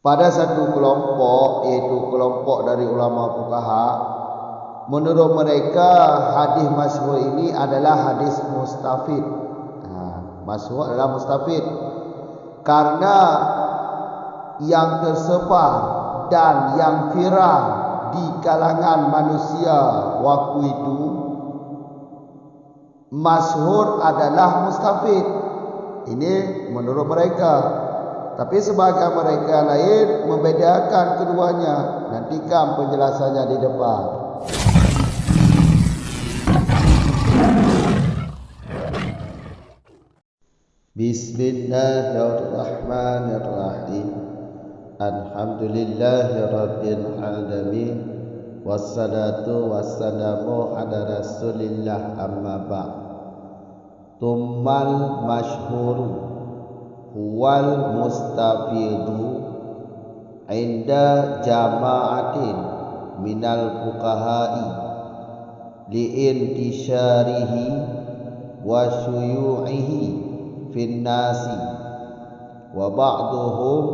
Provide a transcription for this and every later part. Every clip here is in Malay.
pada satu kelompok, yaitu kelompok dari ulama fuqaha, menurut mereka hadis masyhur ini adalah hadis mustafid. Masyhur adalah mustafid karena yang tersebar dan yang viral di kalangan manusia waktu itu, masyhur adalah mustafid. Ini menurut mereka. Tapi sebagian mereka lain membedakan keduanya. Nantikan penjelasannya di depan. Bismillahirrahmanirrahim. Alhamdulillahirabbil alamin. Wassalatu wassalamu ala Rasulillah, amma ba'd. Tummal masyhuru huwal mustafidu inda jama'atin minal fuqaha'i li'intisyarihi wa syuyu'ihi fin nasi wa ba'duhum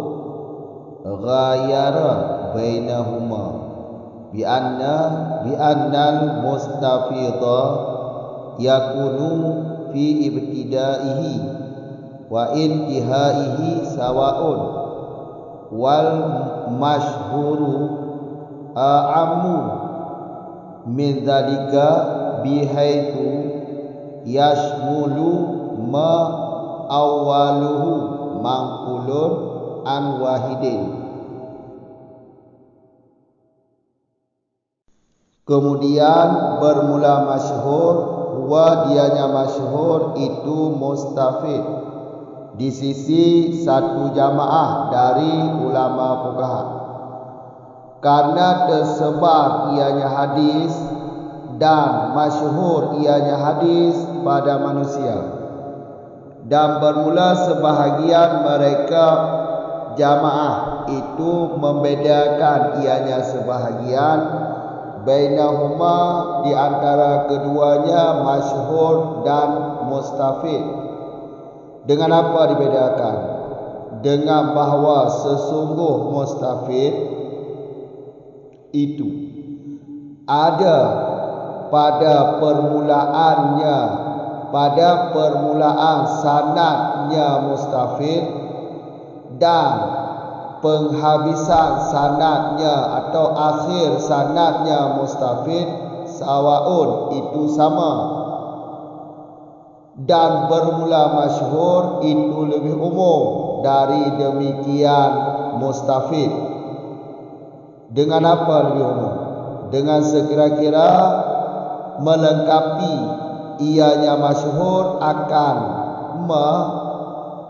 ghayara bainahuma bi annal mustafida yakunu fi ibtidaihi wa intihaihi sawa'un wal masyhuru a'ammu min dzalika bihaitsu yashmulu ma awwaluhu mangkulun an wahidin. Kemudian bermula masyhur, wa dianya masyhur itu mustafid di sisi satu jamaah dari ulama fuqaha, karena tersebar ianya hadis dan masyhur ianya hadis pada manusia, dan bermula sebahagian mereka jamaah itu membedakan ianya sebahagian bainahuma di antara keduanya masyhur dan mustafid. Dengan apa dibedakan? Dengan bahawa sesungguh mustafid itu ada pada permulaannya, pada permulaan sanadnya mustafid, dan penghabisan sanadnya atau akhir sanadnya mustafid sawaun, itu sama. Dan bermula masyhur itu lebih umum dari demikian mustafid. Dengan apa lebih umum? Dengan sekira-kira melengkapi ianya masyhur akan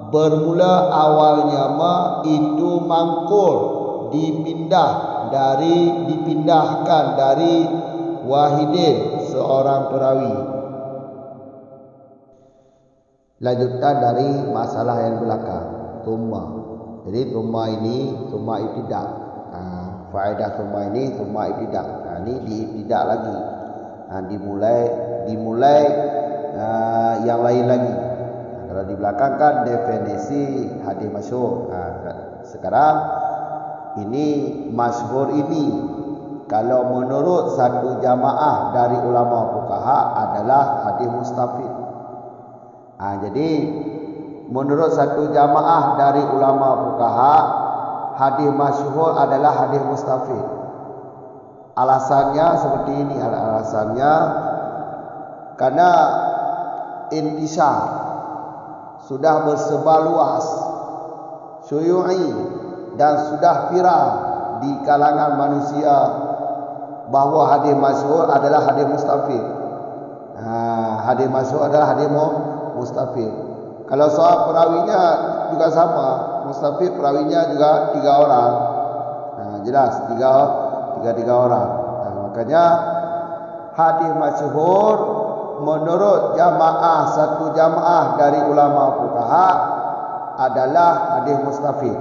bermula awalnya itu mangkul, dipindahkan dari wahidin, seorang perawi. Lanjutan dari masalah yang belakang, thumma. Jadi thumma ini thumma ibtidak. Faedah thumma ini thumma ibtidak. Ini diibtidak lagi. Dimulai yang lain lagi. Kalau di belakang kan definisi hadis masyhur. Sekarang ini masyhur ini, kalau menurut satu jamaah dari ulama fuqaha adalah hadis mustafid. Jadi menurut satu jamaah dari ulama fuqaha, hadis masyhur adalah hadis mustafid. Alasannya seperti ini, alasannya karena intisar, sudah bersebar luas, syuyu'i, dan sudah viral di kalangan manusia bahawa hadis masyhur adalah hadis mustafid. Hadis masyhur adalah hadis mustafid. Kalau soal perawinya juga sama, mustafid perawinya juga 3 orang. Jelas 3 orang. Makanya hadis masyhur menurut satu jamaah dari ulama fuqaha adalah hadis mustafid.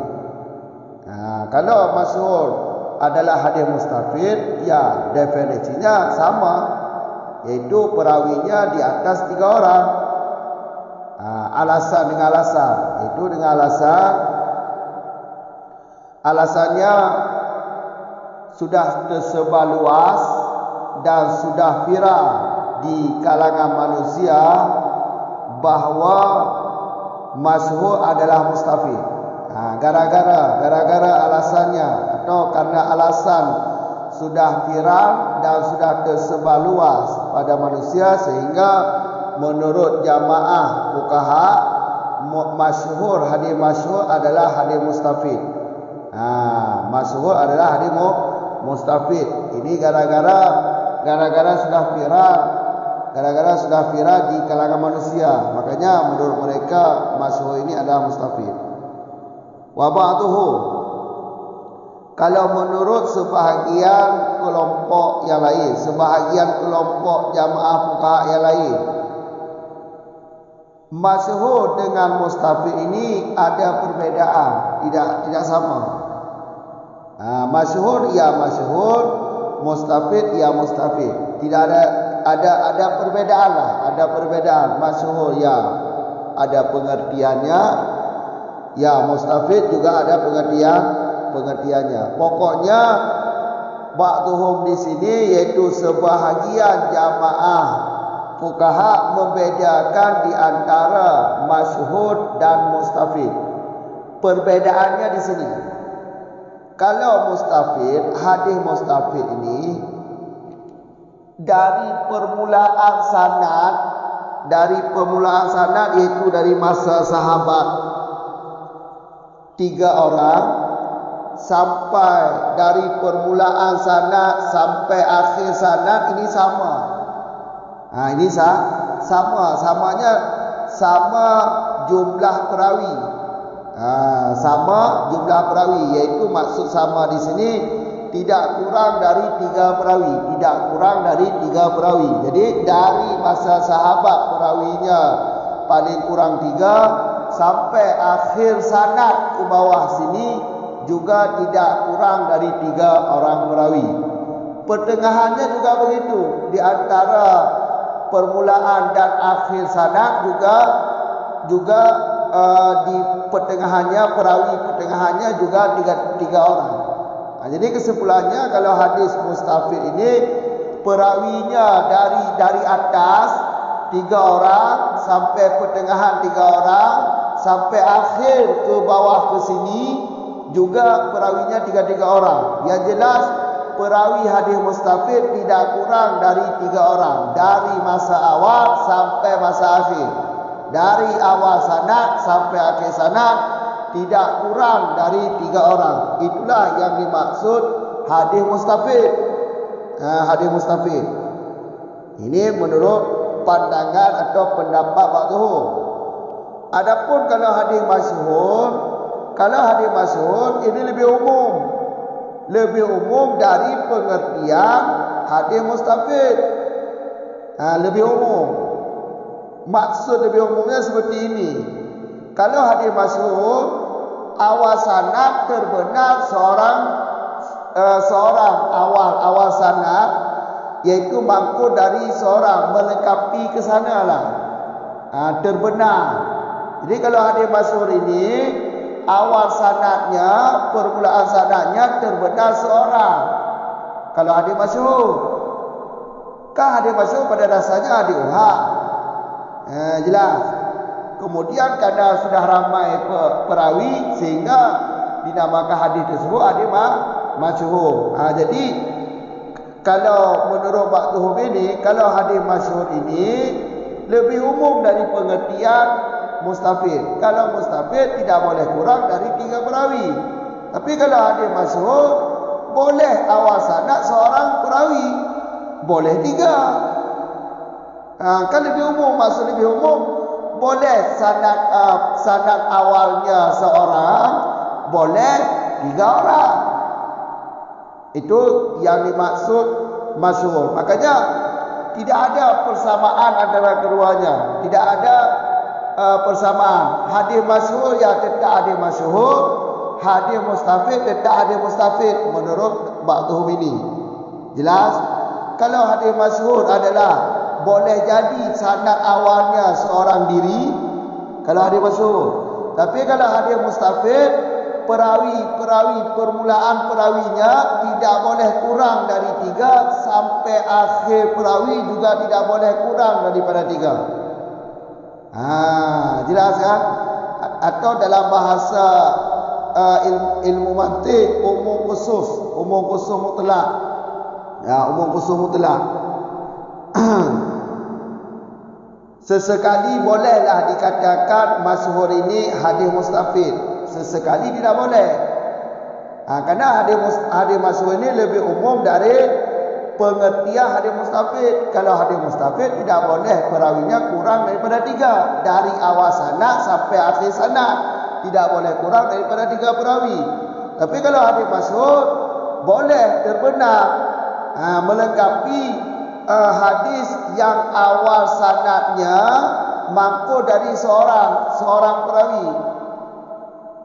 Kalau masyhur adalah hadis mustafid, ya definisinya sama, yaitu perawinya di atas 3 orang. Alasan dengan alasan, itu dengan alasan alasannya sudah tersebar luas dan sudah viral di kalangan manusia bahawa masyhur adalah mustafid. Gara-gara alasannya atau karena alasan sudah viral dan sudah tersebar luas pada manusia, sehingga menurut jamaah fuqaha masyhur, hadis masyhur adalah hadis mustafid. Masyhur adalah hadis mustafid. Ini gara-gara sudah viral di kalangan manusia, makanya menurut mereka masyhur ini adalah mustafid. Wa ba'duhu, kalau menurut sebahagian kelompok yang lain, sebahagian kelompok jamaah fuqaha yang lain, masyhur dengan mustafid ini ada perbezaan, tidak sama. Masyhur ya masyhur, mustafid ya mustafid. Tidak ada perbedaan lah, ada perbedaan. Masyhur ya ada pengertiannya, ya mustafid juga ada pengertiannya. Pokoknya ba'duhum di sini yaitu sebahagian jamaah fuqaha membedakan di antara masyhur dan mustafid. Perbedaannya di sini. Kalau mustafid, hadis mustafid ini dari permulaan sanad yaitu dari masa sahabat 3 orang sampai dari permulaan sanad sampai akhir sanad ini sama. Ini samanya sama jumlah perawi. Sama jumlah perawi, yaitu maksud sama di sini tidak kurang dari 3 perawi, Jadi dari masa sahabat perawinya paling kurang 3 sampai akhir sanad ke bawah sini juga tidak kurang dari 3 orang perawi. Pertengahannya juga begitu, di antara permulaan dan akhir sanad juga di pertengahannya, perawi pertengahannya juga 3 orang. Jadi kesimpulannya, kalau hadis mustafid ini perawinya dari atas 3 orang sampai pertengahan 3 orang sampai akhir ke bawah ke sini juga perawinya 3 orang. Yang jelas perawi hadis mustafid tidak kurang dari 3 orang dari masa awal sampai masa akhir. Dari awal sanad sampai akhir sanad tidak kurang dari 3 orang. Itulah yang dimaksud hadis mustafid. Hadis mustafid ini menurut pandangan atau pendapat ba'duhum. Adapun kalau hadis masyhur ini lebih umum dari pengertian hadis mustafid. Lebih umum. Maksud lebih umumnya seperti ini. Kalau hadis masyhur, awal sanad terbenar seorang awal sanad, yaitu mangkuk dari seorang melengkapi ke sana lah. Terbenar. Jadi kalau hadis masyhur ini awal sanadnya, permulaan sanadnya terbenar seorang. Kalau hadis masyhur, hadis masyhur pada dasarnya hadis uhad. Jelas. Kemudian karena sudah ramai perawi sehingga dinamakan hadis tersebut hadis masyhur. Jadi kalau menurut ba'duhum ini, kalau hadis masyhur ini lebih umum dari pengertian mustafid. Kalau mustafid tidak boleh kurang dari 3 perawi. Tapi kalau hadis masyhur boleh awal sanad seorang perawi, boleh 3. Kan lebih umum, maksud lebih umum. Boleh sanad awalnya seorang, boleh 3 orang. Itu yang dimaksud masyhur. Makanya tidak ada persamaan antara keduanya. Tidak ada persamaan. Hadis masyhur ya tetap hadis masyhur, hadis mustafid tetap hadis mustafid menurut ba'duhum ini. Jelas? Kalau hadis masyhur adalah boleh jadi sanad awalnya seorang diri, kalau hadis masyhur. Tapi kalau hadis mustafid perawi permulaan perawinya tidak boleh kurang dari 3 sampai akhir perawi juga tidak boleh kurang daripada 3. Jelas kan? Atau dalam bahasa ilmu mantik, umum khusus mutlak. Umum khusus mutlak. Sesekali bolehlah dikatakan masyhur ini hadis mustafid, sesekali tidak boleh. Karena hadis masyhur ini lebih umum dari pengertian hadis mustafid. Kalau hadis mustafid tidak boleh perawinya kurang daripada 3, dari awal sanad sampai akhir sanad tidak boleh kurang daripada 3 perawi. Tapi kalau hadis masyhur boleh terbenar melengkapi hadis yang awal sanadnya mangkul dari seorang perawi.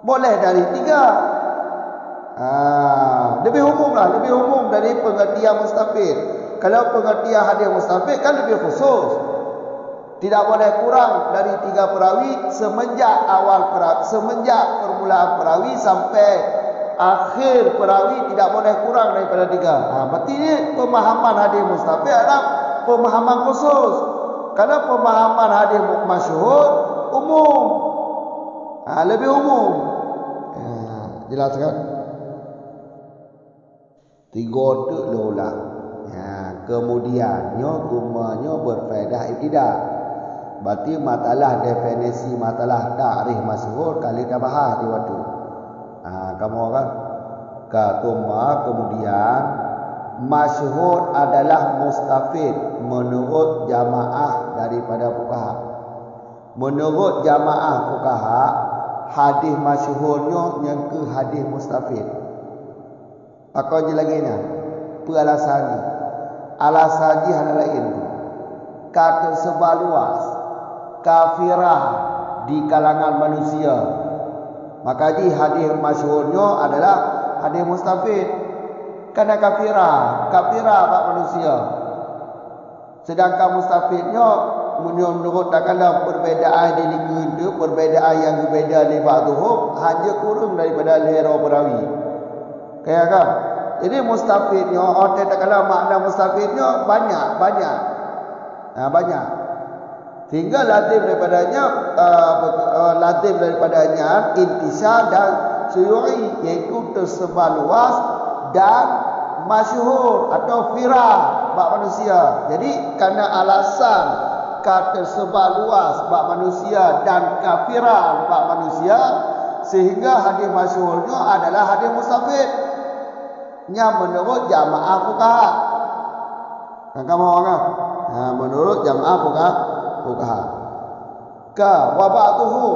Boleh dari 3. Lebih umum dari pengertian mustafid. Kalau pengertian hadis mustafid kan lebih khusus. Tidak boleh kurang dari 3 perawi semenjak permulaan perawi sampai akhir perawi tidak boleh kurang daripada 3. Berarti ini pemahaman hadis mustafid adalah pemahaman khusus. Kalau pemahaman hadis masyhur umum, lebih umum. Jelas kan? 3 tu lolah. Kemudiannya tumanya berfaedah ibtidah. Berarti matalah definisi matalah ta'rif masyhur kali dah bahas di waktu. Kamu kan? Kemudian masyhur adalah mustafid menurut jamaah daripada fuqaha. Menurut jamaah fuqaha, hadis masyhurnya yang ke hadis mustafid. Apa je lagi ni? Alasan ni. Alasan ni hal lain. Kata sebar luas, kafirah di kalangan manusia. Maka hadis masyhurnya adalah hadis mustafid. Karena kafirah bak manusia. Sedangkan mustafidnya menurut takkanlah perbezaan di liku perbezaan yang berbeza di ba'dhum hanya kurang daripada lehera perawi. Kaya kan? Jadi mustafidnya orang takkanlah makna mustafidnya banyak. Sehingga lazim daripadanya intisal dan syu'i, iaitu tersebar luas dan masyhur atau viral bak manusia. Jadi kerana alasan tersebar luas bak manusia dan viral bak manusia, sehingga hadis masyhurnya adalah hadis mustafid yang menurut jamaah fuqaha. Kamu orang menurut jamaah fuqaha. Wa ba'dhu,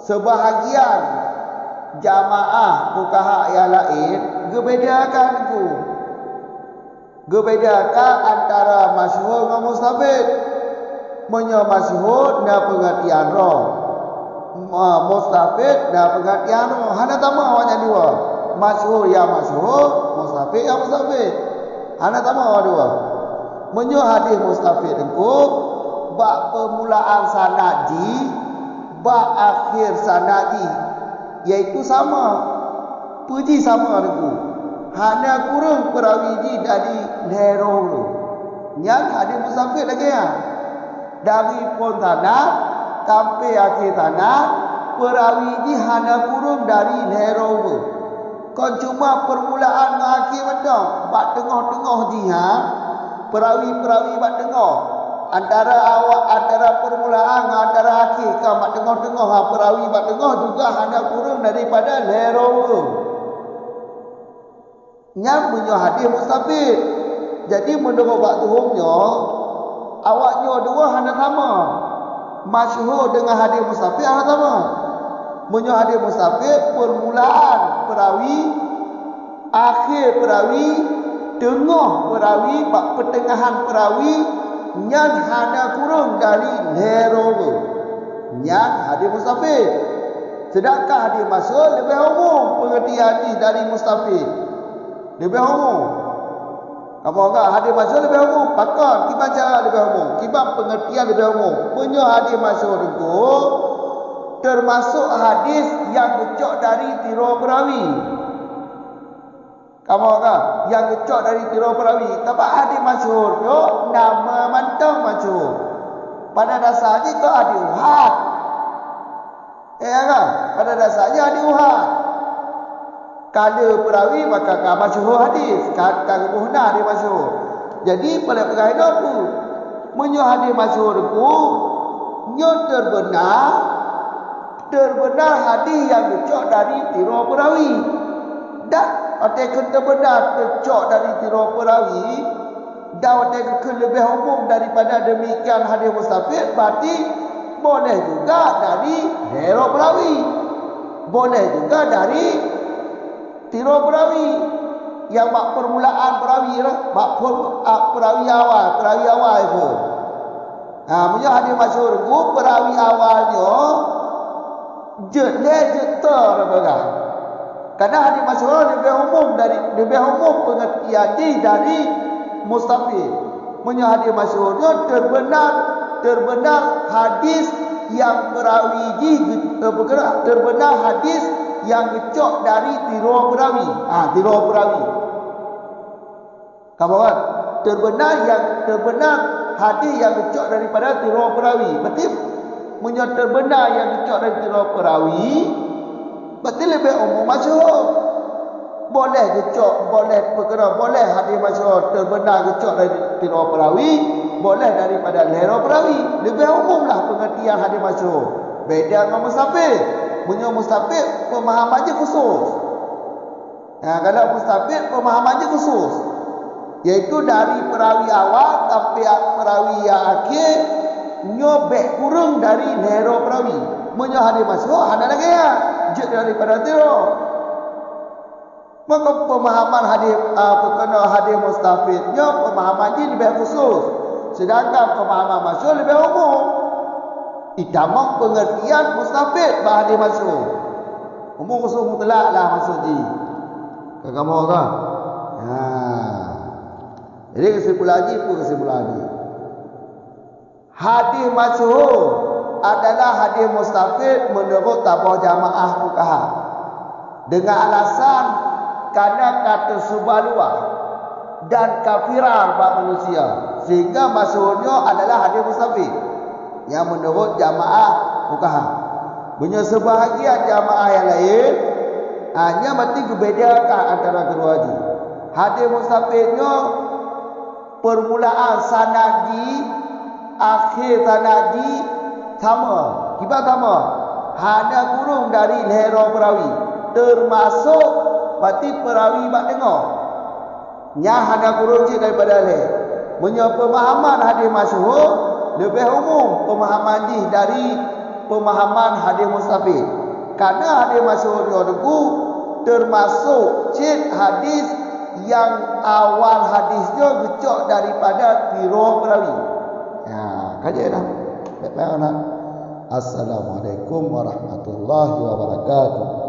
sebahagian jamaah fuqaha yang lain gebedakan antara masyhur dengan mustafid. Masyhur na pengertian roh, mustafid na pengertian roh. Hana tama awaknya dua. Masyhur ya masyhur, mustafid ya mustafid. Hana tama awak dua. Hadis mustafid engko bak permulaan sanadi, bak akhir sanadi, iaitu sama. Puji sama aku. Hanya kurang perawi ji dari lehero tu. Yang hadis mustafid lagi ya. Dari pun tanah sampai akhir tanah, perawi ji hanya kurang dari lehero tu. Kon cuma permulaan dengan akhir betul. Bak tengah-tengah dia, perawi-perawi bak tengah. Antara permulaan dengan antara akhir, kan bak tengah-tengah perawi bak tengah juga hanya kurang daripada lehero tu. Yang punya hadis mustafid. Jadi menurut ba'dhumnya awaknya dua hanya sama. Masyhur dengan hadis mustafid hanya sama. Punya hadis mustafid permulaan perawi, akhir perawi, tengah perawi, pertengahan perawi yang hanya kurang dari lehero. Yang hadis mustafid. Sedangkan hadis masyhur lebih umum pengertian hadis dari mustafid. Lebih umum. Kamu enggak hadis masyhur lebih umum. Pakar kibat cara lebih umum. Kibat pengertian lebih umum. Punya hadis masyhur itu termasuk hadis yang gecok dari tiro perawi. Kamu kan yang gecok dari tiro perawi. Tapi hadis masyhur yo nama mantang masyhur. Pada dasarnya itu hadis uhad. Ya kan? Pada dasarnya hadis uhad. Kalau perawi maka masyhur hadis. Kalau buhna hadis masyhur. Jadi pada perkara itu apa? Menyo hadis masyhur ku nyo terbenar hadis yang gecok dari tiro perawi. Dan artikel terbenar tercok dari tiro perawi dan artikel lebih umum daripada demikian hadis mustafid, berarti boleh juga dari tiro perawi, boleh juga dari tiro perawi yang mak permulaan perawi lah, mak perawi awal itu. Punya hadis masyhur ku perawi awalnya jeter bagai. Karena hadis masyhur lebih umum pengertian dari mustafid. Punya hadis masyhurnya terbenar hadis yang perawi terbenar hadis yang gecok dari tiro perawi. Tiro perawi. Kamu kan? Terbenar hadis yang gecok daripada tiro perawi. Berarti terbenar yang gecok dari tiro perawi, berarti lebih umum masyhur. Boleh gecok, boleh hadis masyhur terbenar gecok dari tiro perawi, boleh daripada tiro perawi. Lebih umumlah pengertian hadis masyhur. Beda dengan mustafid. Punya mustafid pemahamannya khusus. Kalau mustafid pemahamannya khusus, yaitu dari perawi awal sampai perawi yang akhir nyobek kurang dari lero perawi. Punya hadis masyhur ada lagi ya, jet daripada tiro. Maka pemahaman hadis mustafidnya pemahamannya lebih khusus, sedangkan pemahaman masyhur lebih umum. Idamang pengertian mustafid hadis masyhur. Umum khusus mutlak lah maksudnya. Kamu kan? Jadi kesimpulan lagi. Hadis masyhur adalah hadis mustafid menurut tabah jamaah fuqaha. Dengan alasan karena kata subhanallah dan kafirar bagi manusia, sehingga masyhurnya adalah hadis mustafid yang menurut jamaah fuqaha. Punya sebahagian jamaah yang lain hanya mesti kebedakan antara kedua hadis. Hadis mustafidnya permulaan sanadi, akhir sanadi sama, kibat sama. Hanya kurung dari lero perawi, termasuk berarti perawi bak dengar. Nya hanya kurung je daripada le. Punya pemahaman hadis masyhur lebih umum pemahaman ni dari pemahaman hadis mustafid. Karena hadis masyhur itu termasuk cik hadis yang awal hadisnya gecok daripada tiro perawi. Kajian dah. Baik-baik. Assalamualaikum warahmatullahi wabarakatuh.